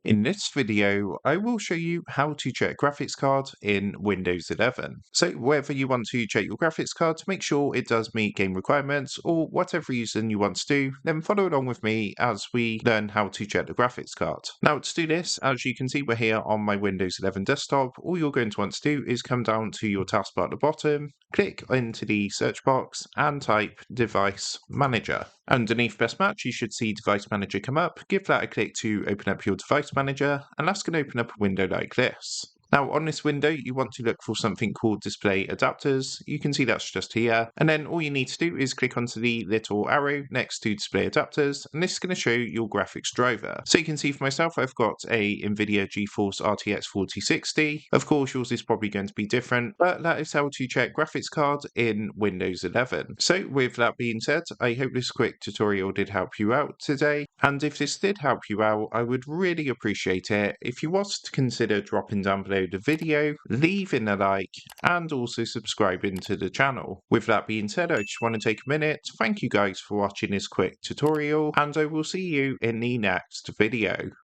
In this video, I will show you how to check graphics card in Windows 11. So whether you want to check your graphics card to make sure it does meet game requirements or whatever reason you want to do, then follow along with me as we learn how to check the graphics card. Now to do this, as you can see, we're here on my Windows 11 desktop. All you're going to want to do is come down to your taskbar at the bottom, click into the search box and type Device Manager. Underneath Best Match, you should see Device Manager come up. Give that a click to open up your Device Manager, and that's going to open up a window like this. Now on this window, you want to look for something called Display Adapters. You can see that's just here. And then all you need to do is click onto the little arrow next to Display Adapters, and this is going to show your graphics driver. So you can see for myself, I've got a NVIDIA GeForce RTX 4060. Of course, yours is probably going to be different, but that is how to check graphics card in Windows 11. So with that being said, I hope this quick tutorial did help you out today. And if this did help you out, I would really appreciate it if you was to consider dropping down below the video, leaving a like, and also subscribing to the channel. With that being said, I just want to take a minute to thank you guys for watching this quick tutorial, and I will see you in the next video.